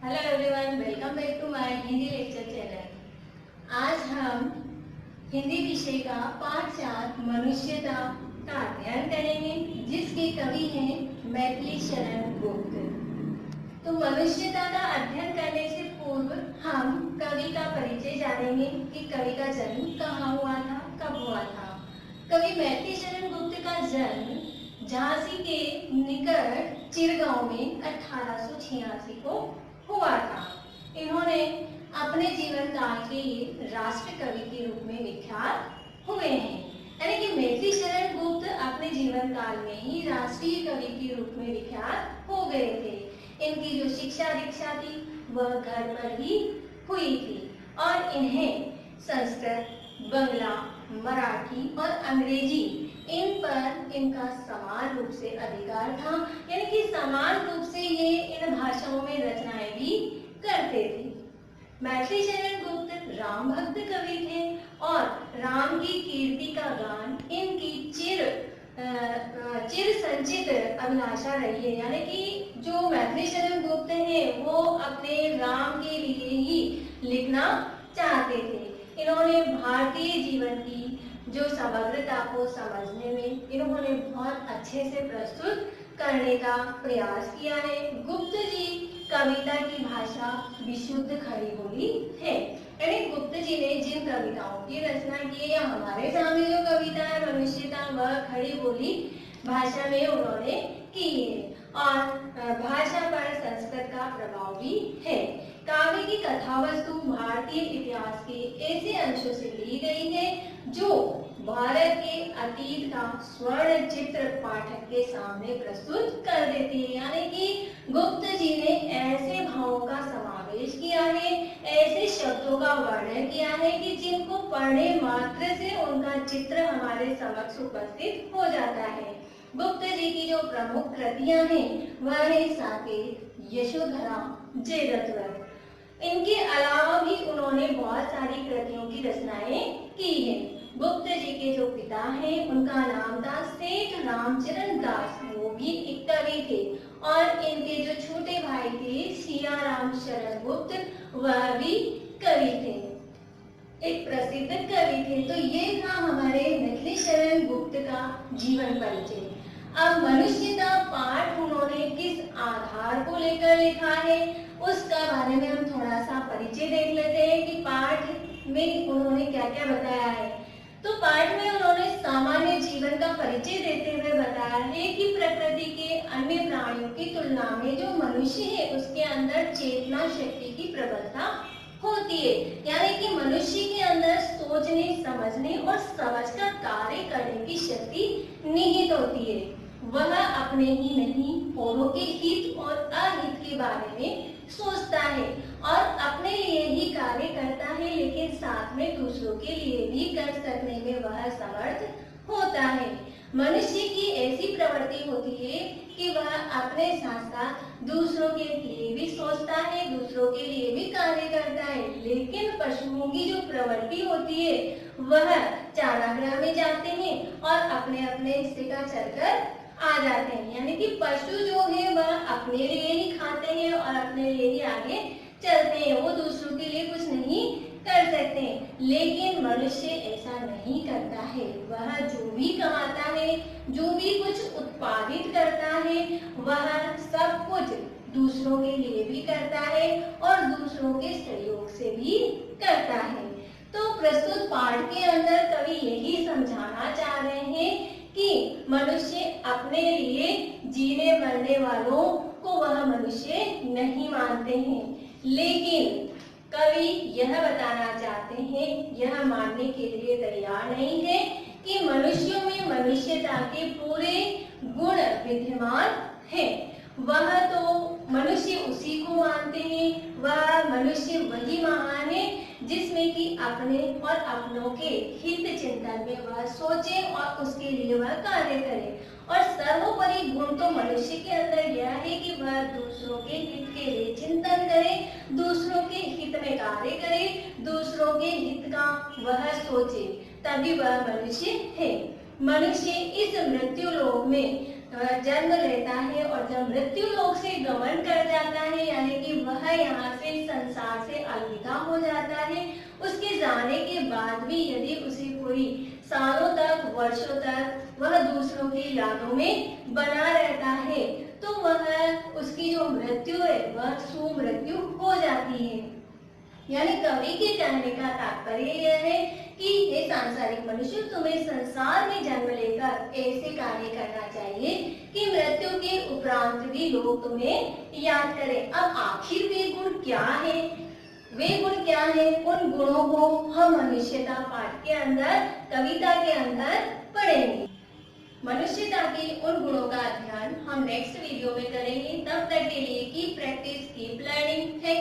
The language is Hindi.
Hello everyone, welcome back to my Hindi lecture channel. आज हम हिंदी विषय का पाठ 4 मनुष्यता का अध्ययन करेंगे, जिसके कवि हैं मैथिली शरण गुप्त। तो मनुष्यता का अध्ययन करने से पूर्व हम कवि का परिचय जानेंगे कि कवि का जन्म कहाँ हुआ था, कब हुआ था। कवि मैथिली शरण गुप्त का जन्म झांसी के निकट चिरगांव में 1886 को हुआ था। इन्होंने अपने जीवन काल के राष्ट्र कवि के रूप में विख्यात हुए हैं। यानी कि मैथिली शरण गुप्त अपने जीवन काल में ही राष्ट्रीय कवि के रूप में विख्यात हो गए थे। इनकी जो शिक्षा दीक्षा थी वह घर पर ही हुई थी और इन्हें संस्कृत, बंगला, मराठी और अंग्रेजी इन पर इनका समान रूप से अधिकार था। यानी कि समान रूप से ये इन भाषाओं में रचनाएं भी करते थे। मैथिली शरण गुप्त राम भक्त कवि थे और राम की कीर्ति का गान इनकी चिर संचित अभिलाषा रही है। यानी कि जो मैथिली शरण गुप्त हैं वो अपने राम के लिए ही लिखना चाहते थे। इन्होंने भारतीय जीवन की जो समग्रता को समझने में इन्होंने बहुत अच्छे से प्रस्तुत करने का प्रयास किया है। गुप्त जी कविता की भाषा विशुद्ध खड़ी बोली है। यानी गुप्त जी ने जिन कविताओं की रचना की है या हमारे सामने जो कविता है मनुष्यता, वह खड़ी बोली भाषा में उन्होंने की है और भाषा पर संस्कृत का प्रभाव भी है। काव्य की कथा वस्तु भारतीय इतिहास के ऐसे अंशों से ली गई है जो भारत के अतीत का स्वर्ण चित्र पाठक के सामने प्रस्तुत कर देती है। यानी कि गुप्त जी ने ऐसे भावों का समावेश किया है, ऐसे शब्दों का वर्णन किया है कि जिनको पढ़ने मात्र से उनका चित्र हमारे समक्ष उपस्थित हो जाता है। गुप्त जी की जो प्रमुख कृतियां हैं वह है साकेत, यशोधरा, जयद्रथ। इनके अलावा भी उन्होंने बहुत सारी कृतियों की रचनाएं की हैं। गुप्त जी के जो पिता हैं उनका नाम था सेठ रामचरण दास, वो भी एक कवि थे और इनके जो छोटे भाई थे सियाराम शरण गुप्त, वह भी कवि थे, एक प्रसिद्ध कवि थे। तो ये था हमारे मैथिली शरण गुप्त का जीवन परिचय। अब मनुष्यता पाठ उन्होंने किस आधार को लेकर लिखा है उसका बारे में हम थोड़ा सा परिचय देख लेते हैं कि पाठ में उन्होंने क्या क्या बताया है। तो पाठ में उन्होंने सामान्य जीवन का परिचय देते हुए बताया है कि प्रकृति के अन्य प्राणियों की तुलना में जो मनुष्य है उसके अंदर चेतना शक्ति की प्रबलता होती है। यानी कि मनुष्य के अंदर सोचने, समझने और समझकर कार्य करने की शक्ति निहित होती है। वह अपने ही नहीं औरों के हित और अहित के बारे में सोचता है और अपने लिए ही कार्य करता है, लेकिन साथ में दूसरों के लिए भी कर सकने में वह समर्थ होता है। मनुष्य की ऐसी प्रवृत्ति होती है कि वह अपने साथ साथ दूसरों के लिए भी सोचता है, दूसरों के लिए भी कार्य करता है। लेकिन पशुओं की जो प्रवृत्ति होती है वह चारागाह में जाते हैं और अपने अपने हिस्से का चरकर आ जाते हैं। यानी कि पशु जो है वह अपने लिए ही खाते हैं और अपने लिए ही आगे चलते हैं, वो दूसरों के लिए कुछ नहीं कर सकते। लेकिन मनुष्य ऐसा नहीं करता है। वह जो भी कमाता है, जो भी कुछ उत्पादित करता है, वह सब कुछ दूसरों के लिए भी करता है और दूसरों के सहयोग से भी करता है। तो प्रस्तुत पाठ के अंदर कवि यही समझाना चाह रहे हैं कि मनुष्य अपने लिए जीने मरने वालों को वह मनुष्य नहीं मानते हैं, लेकिन कवि यह बताना चाहते हैं, यह मानने के लिए तैयार नहीं है कि मनुष्यों में मनुष्यता के पूरे गुण विद्यमान हैं। वह तो मनुष्य उसी को मानते हैं, वह मनुष्य वही महान है जिसमें कि अपने और अपनों के हित चिंतन में वह सोचे और उसके लिए वह कार्य करे। और सर्वोपरि गुण तो मनुष्य के अंदर यह है कि वह दूसरों के हित के लिए चिंतन करे, दूसरों के हित में कार्य करे, दूसरों के हित का वह सोचे, तभी वह मनुष्य है। मनुष्य इस मृत्यु लोक में जन्म लेता है और जब मृत्यु लोक से गमन कर जाता है, यानी कि वह यहाँ से संसार से अलविदा हो जाता है, उसके जाने के बाद भी यदि उसे कोई सालों तक, वर्षों तक वह दूसरों की यादों में बना रहता है, तो वह उसकी जो मृत्यु है वह सुमृत्यु हो जाती है। यानी कवि के कहने का तात्पर्य यह है कि हे सांसारिक मनुष्य, तुम्हें संसार में जन्म लेकर ऐसे कार्य करना चाहिए कि मृत्यु के उपरांत भी लोग तुम्हें याद करें। अब आखिर वे गुण क्या है? वे गुण क्या है? उन गुणों को हम मनुष्यता पाठ के अंदर, कविता के अंदर पढ़ेंगे। मनुष्यता के उन गुणों का अध्ययन हम नेक्स्ट वीडियो में करेंगे। तब तक के लिए keep practice, keep learning. Thank you.